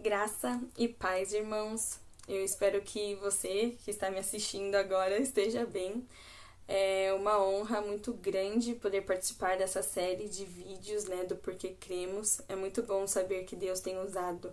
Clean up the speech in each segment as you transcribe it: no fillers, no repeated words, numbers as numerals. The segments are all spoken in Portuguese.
Graça e paz, irmãos. Eu espero que você que está me assistindo agora esteja bem. É uma honra muito grande poder participar dessa série de vídeos, do Porquê Cremos. É muito bom saber que Deus tem usado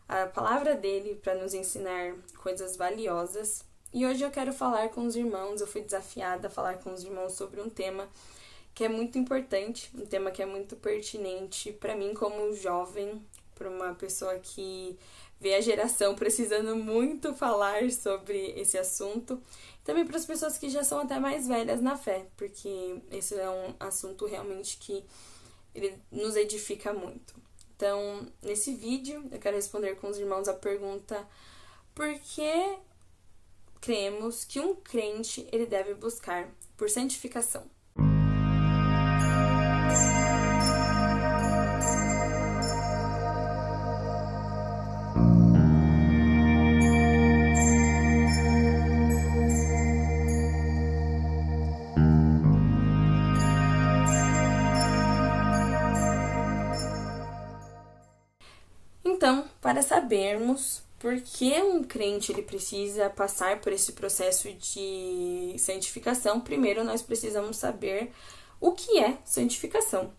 a palavra dele para nos ensinar coisas valiosas. E hoje eu quero falar com os irmãos, eu fui desafiada a falar com os irmãos sobre um tema que é muito importante, um tema que é muito pertinente para mim como jovem, para uma pessoa que vê a geração precisando muito falar sobre esse assunto. Também para as pessoas que já são até mais velhas na fé, porque esse é um assunto realmente que ele nos edifica muito. Então, nesse vídeo, eu quero responder com os irmãos a pergunta: por que cremos que um crente ele deve buscar por santificação? Então, para sabermos por que um crente ele precisa passar por esse processo de santificação, primeiro nós precisamos saber o que é santificação.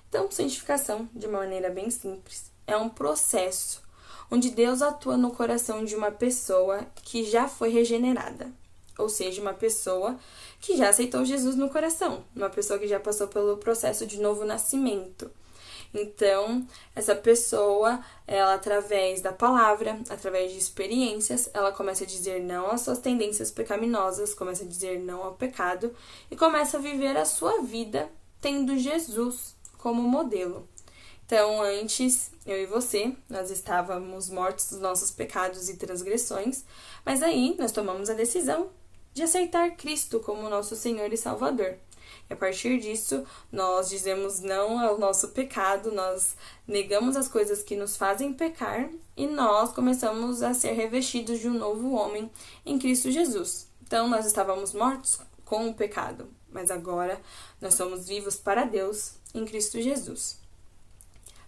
Então, santificação, de uma maneira bem simples, é um processo onde Deus atua no coração de uma pessoa que já foi regenerada. Ou seja, uma pessoa que já aceitou Jesus no coração, uma pessoa que já passou pelo processo de novo nascimento. Então, essa pessoa, ela através da palavra, através de experiências, ela começa a dizer não às suas tendências pecaminosas, começa a dizer não ao pecado e começa a viver a sua vida tendo Jesus como modelo. Então, antes, eu e você, nós estávamos mortos dos nossos pecados e transgressões, mas aí nós tomamos a decisão de aceitar Cristo como nosso Senhor e Salvador. E a partir disso, nós dizemos não ao nosso pecado, nós negamos as coisas que nos fazem pecar e nós começamos a ser revestidos de um novo homem em Cristo Jesus. Então, nós estávamos mortos com o pecado, mas agora nós somos vivos para Deus em Cristo Jesus.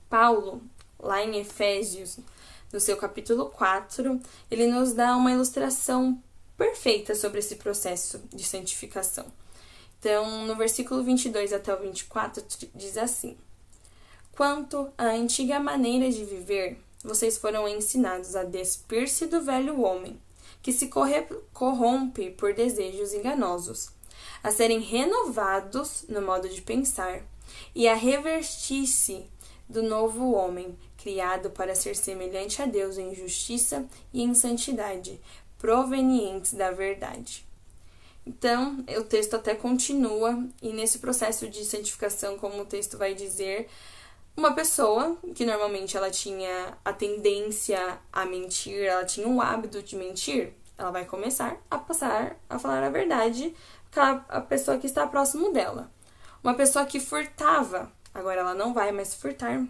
Paulo, lá em Efésios, no seu capítulo 4, ele nos dá uma ilustração perfeita sobre esse processo de santificação. Então, no versículo 22 até o 24, diz assim: quanto à antiga maneira de viver, vocês foram ensinados a despir-se do velho homem, que se corrompe por desejos enganosos, a serem renovados no modo de pensar e a revestir-se do novo homem, criado para ser semelhante a Deus em justiça e em santidade, provenientes da verdade. Então, o texto até continua, e nesse processo de santificação, como o texto vai dizer, uma pessoa que normalmente ela tinha a tendência a mentir, ela tinha o hábito de mentir, ela vai começar a passar a falar a verdade com a pessoa que está próximo dela. Uma pessoa que furtava, agora ela não vai mais furtar.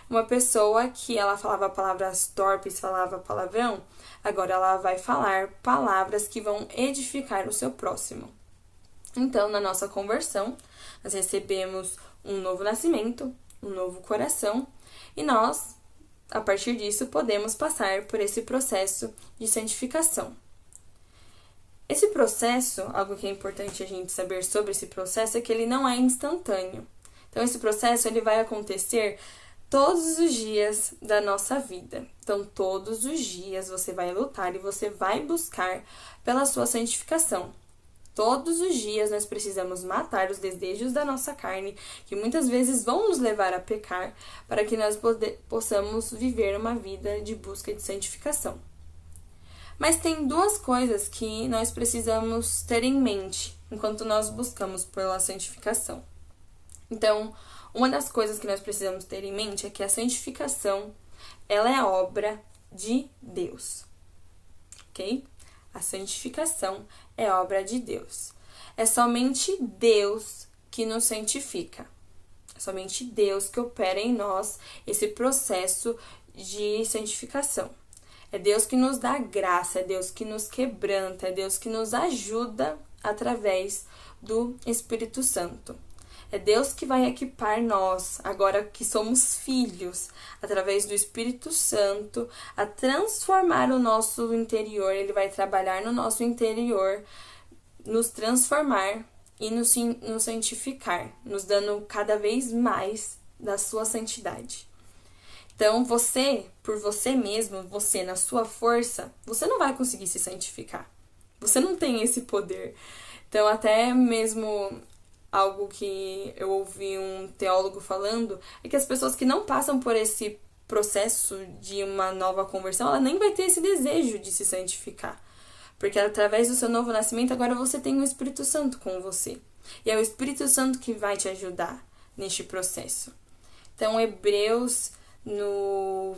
Uma pessoa que ela falava palavras torpes, falava palavrão, agora ela vai falar palavras que vão edificar o seu próximo. Então, na nossa conversão, nós recebemos um novo nascimento, um novo coração, e nós, a partir disso, podemos passar por esse processo de santificação. Esse processo, algo que é importante a gente saber sobre esse processo, é que ele não é instantâneo. Então, esse processo ele vai acontecer todos os dias da nossa vida. Então, todos os dias você vai lutar e você vai buscar pela sua santificação. Todos os dias nós precisamos matar os desejos da nossa carne, que muitas vezes vão nos levar a pecar, para que nós possamos viver uma vida de busca de santificação. Mas tem duas coisas que nós precisamos ter em mente enquanto nós buscamos pela santificação. Então, uma das coisas que nós precisamos ter em mente é que a santificação, ela é obra de Deus, ok? A santificação é obra de Deus. É somente Deus que nos santifica. É somente Deus que opera em nós esse processo de santificação. É Deus que nos dá graça, é Deus que nos quebranta, é Deus que nos ajuda através do Espírito Santo. É Deus que vai equipar nós, agora que somos filhos, através do Espírito Santo, a transformar o nosso interior. Ele vai trabalhar no nosso interior, nos transformar e nos santificar, nos dando cada vez mais da sua santidade. Então, você, por você mesmo, você na sua força, você não vai conseguir se santificar. Você não tem esse poder. Então, até mesmo algo que eu ouvi um teólogo falando é que as pessoas que não passam por esse processo de uma nova conversão, ela nem vai ter esse desejo de se santificar. Porque através do seu novo nascimento, agora você tem o Espírito Santo com você. E é o Espírito Santo que vai te ajudar neste processo. Então, Hebreus, no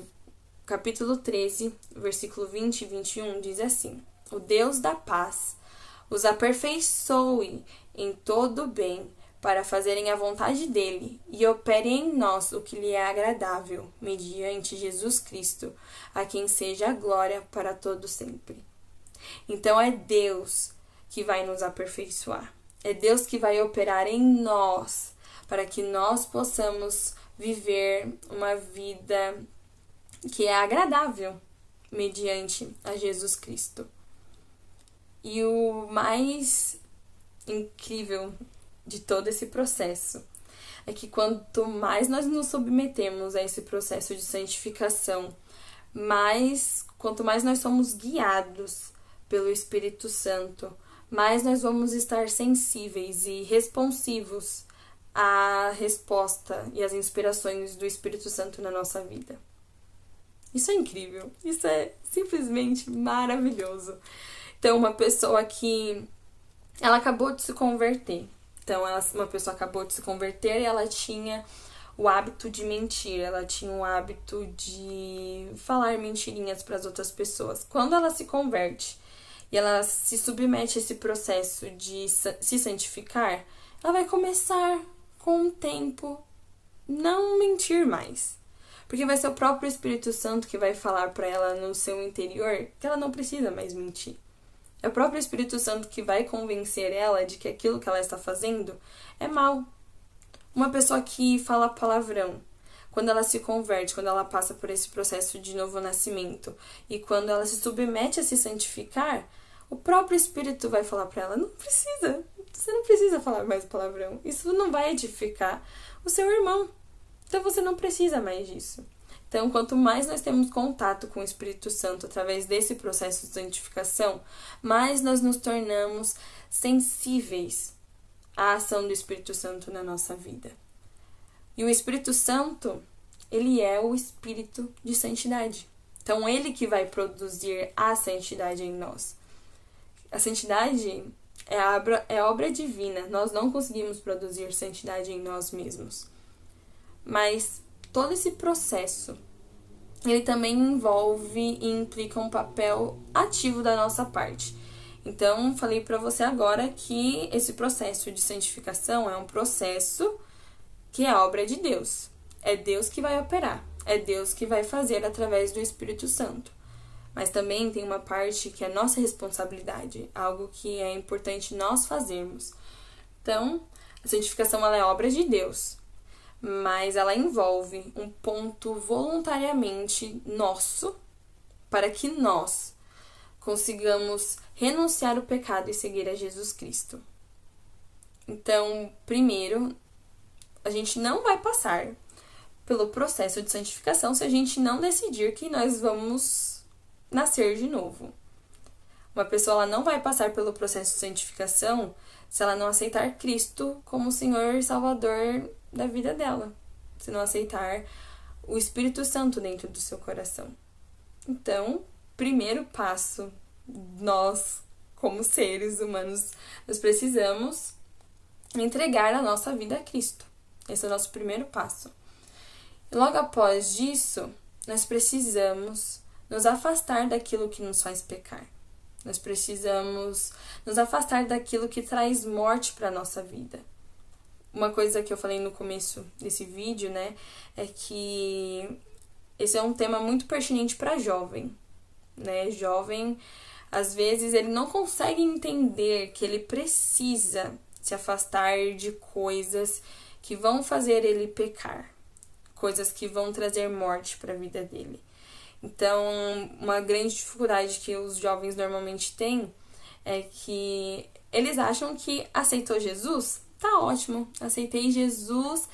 capítulo 13, versículo 20 e 21, diz assim: O Deus da paz os aperfeiçoe em todo o bem, para fazerem a vontade dele, e opere em nós o que lhe é agradável, mediante Jesus Cristo, a quem seja a glória para todo sempre. Então é Deus que vai nos aperfeiçoar. É Deus que vai operar em nós, para que nós possamos viver uma vida que é agradável, mediante a Jesus Cristo. E o mais incrível de todo esse processo é que quanto mais nós nos submetemos a esse processo de santificação, quanto mais nós somos guiados pelo Espírito Santo, mais nós vamos estar sensíveis e responsivos à resposta e às inspirações do Espírito Santo na nossa vida. Isso é incrível, isso é simplesmente maravilhoso. Então, uma pessoa que ela acabou de se converter. Então, uma pessoa acabou de se converter e ela tinha o hábito de mentir. Ela tinha o hábito de falar mentirinhas para as outras pessoas. Quando ela se converte e ela se submete a esse processo de se santificar, ela vai começar, com o tempo, não mentir mais. Porque vai ser o próprio Espírito Santo que vai falar para ela no seu interior que ela não precisa mais mentir. É o próprio Espírito Santo que vai convencer ela de que aquilo que ela está fazendo é mal. Uma pessoa que fala palavrão, quando ela se converte, quando ela passa por esse processo de novo nascimento e quando ela se submete a se santificar, o próprio Espírito vai falar para ela: você não precisa falar mais palavrão. Isso não vai edificar o seu irmão. Então você não precisa mais disso. Então, quanto mais nós temos contato com o Espírito Santo através desse processo de santificação, mais nós nos tornamos sensíveis à ação do Espírito Santo na nossa vida. E o Espírito Santo, ele é o Espírito de santidade. Então, ele que vai produzir a santidade em nós. A santidade é obra divina. Nós não conseguimos produzir santidade em nós mesmos. Mas todo esse processo, ele também envolve e implica um papel ativo da nossa parte. Então, falei para você agora que esse processo de santificação é um processo que é obra de Deus. É Deus que vai operar. É Deus que vai fazer através do Espírito Santo. Mas também tem uma parte que é nossa responsabilidade, algo que é importante nós fazermos. Então, a santificação ela é obra de Deus, mas ela envolve um ponto voluntariamente nosso para que nós consigamos renunciar ao pecado e seguir a Jesus Cristo. Então, primeiro, a gente não vai passar pelo processo de santificação se a gente não decidir que nós vamos nascer de novo. Uma pessoa ela não vai passar pelo processo de santificação se ela não aceitar Cristo como Senhor e Salvador da vida dela, se não aceitar o Espírito Santo dentro do seu coração. Então, primeiro passo, nós, como seres humanos, nós precisamos entregar a nossa vida a Cristo. Esse é o nosso primeiro passo. E logo após disso, nós precisamos nos afastar daquilo que nos faz pecar. Nós precisamos nos afastar daquilo que traz morte para a nossa vida. Uma coisa que eu falei no começo desse vídeo, né, é que esse é um tema muito pertinente para jovem, né? Jovem, às vezes, ele não consegue entender que ele precisa se afastar de coisas que vão fazer ele pecar, coisas que vão trazer morte para a vida dele. Então, uma grande dificuldade que os jovens normalmente têm é que eles acham que aceitou Jesus, tá ótimo, aceitei Jesus,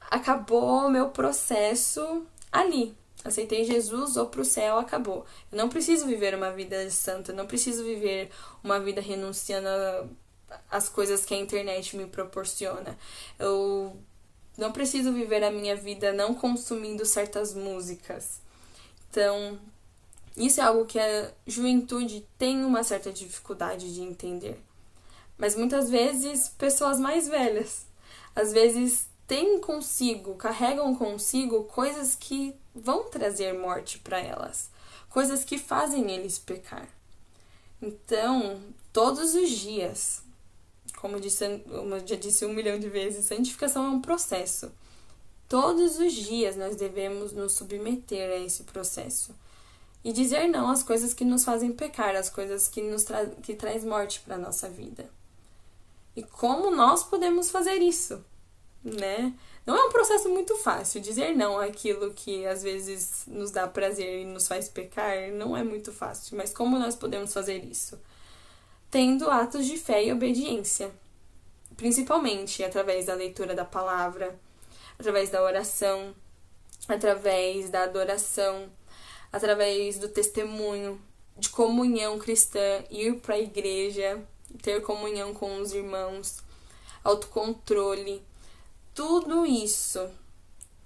acabou meu processo ali. Aceitei Jesus, vou pro céu, acabou. Eu não preciso viver uma vida santa, não preciso viver uma vida renunciando às coisas que a internet me proporciona. Eu não preciso viver a minha vida não consumindo certas músicas. Então, isso é algo que a juventude tem uma certa dificuldade de entender. Mas muitas vezes, pessoas mais velhas, às vezes carregam consigo coisas que vão trazer morte para elas, coisas que fazem eles pecar. Então, todos os dias, como eu já disse 1 milhão de vezes, santificação é um processo. Todos os dias nós devemos nos submeter a esse processo e dizer não às coisas que nos fazem pecar, às coisas que traz morte para a nossa vida. E como nós podemos fazer isso, né? Não é um processo muito fácil. Dizer não àquilo que às vezes nos dá prazer e nos faz pecar não é muito fácil. Mas como nós podemos fazer isso? Tendo atos de fé e obediência. Principalmente através da leitura da palavra, através da oração, através da adoração, através do testemunho, de comunhão cristã, ir para a igreja, ter comunhão com os irmãos, autocontrole. Tudo isso,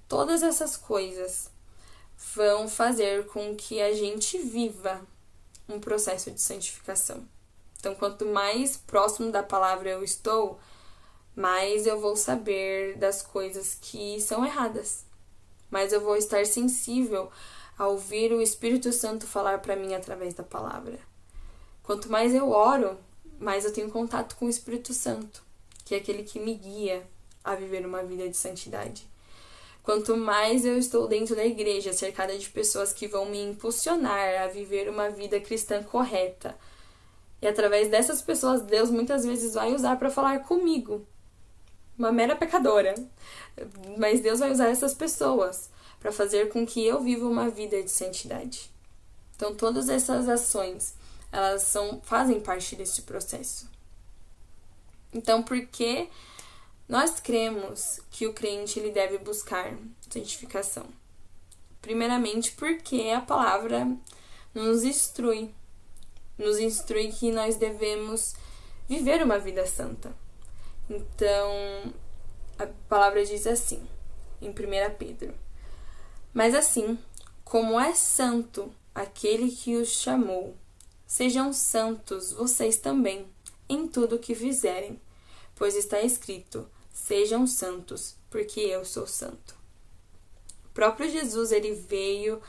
todas essas coisas vão fazer com que a gente viva um processo de santificação. Então, quanto mais próximo da palavra eu estou, mais eu vou saber das coisas que são erradas. Mais eu vou estar sensível a ouvir o Espírito Santo falar para mim através da palavra. Quanto mais eu oro, mais eu tenho contato com o Espírito Santo, que é aquele que me guia a viver uma vida de santidade. Quanto mais eu estou dentro da igreja, cercada de pessoas que vão me impulsionar a viver uma vida cristã correta. E através dessas pessoas, Deus muitas vezes vai usar para falar comigo. Uma mera pecadora. Mas Deus vai usar essas pessoas para fazer com que eu viva uma vida de santidade. Então, todas essas ações, elas fazem parte desse processo. Então, por que nós cremos que o crente ele deve buscar santificação? Primeiramente, porque a palavra nos instrui que nós devemos viver uma vida santa. Então, a palavra diz assim, em 1 Pedro: mas assim, como é santo aquele que os chamou, sejam santos vocês também, em tudo o que fizerem, pois está escrito: sejam santos, porque eu sou santo. O próprio Jesus, ele veio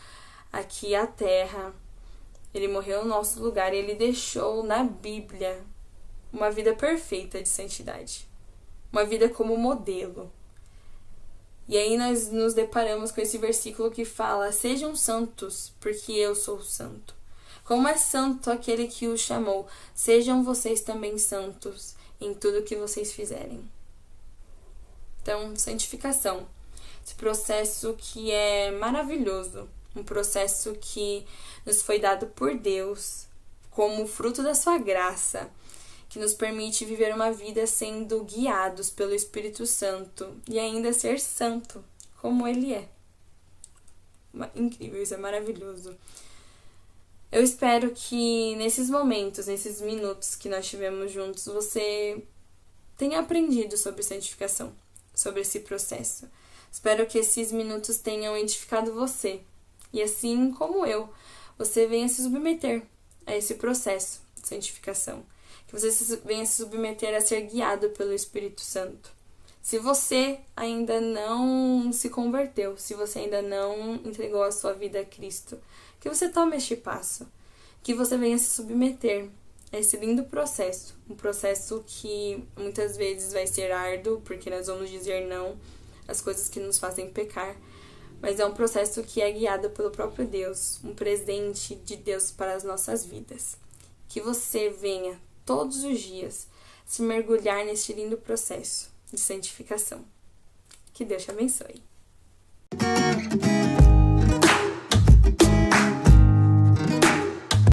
aqui à Terra, ele morreu no nosso lugar e ele deixou na Bíblia uma vida perfeita de santidade, uma vida como modelo. E aí nós nos deparamos com esse versículo que fala: sejam santos, porque eu sou santo. Como é santo aquele que os chamou, sejam vocês também santos em tudo que vocês fizerem. Então, santificação, esse processo que é maravilhoso, um processo que nos foi dado por Deus como fruto da sua graça, que nos permite viver uma vida sendo guiados pelo Espírito Santo e ainda ser santo, como Ele é. Incrível, isso é maravilhoso. Eu espero que nesses momentos, nesses minutos que nós tivemos juntos, você tenha aprendido sobre santificação, sobre esse processo. Espero que esses minutos tenham edificado você. E assim como eu, você venha se submeter a esse processo de santificação. Que você venha se submeter a ser guiado pelo Espírito Santo. Se você ainda não se converteu, se você ainda não entregou a sua vida a Cristo, que você tome este passo. Que você venha se submeter a esse lindo processo. Um processo que muitas vezes vai ser árduo, porque nós vamos dizer não às coisas que nos fazem pecar. Mas é um processo que é guiado pelo próprio Deus, um presente de Deus para as nossas vidas. Que você venha todos os dias se mergulhar neste lindo processo de santificação. Que Deus te abençoe.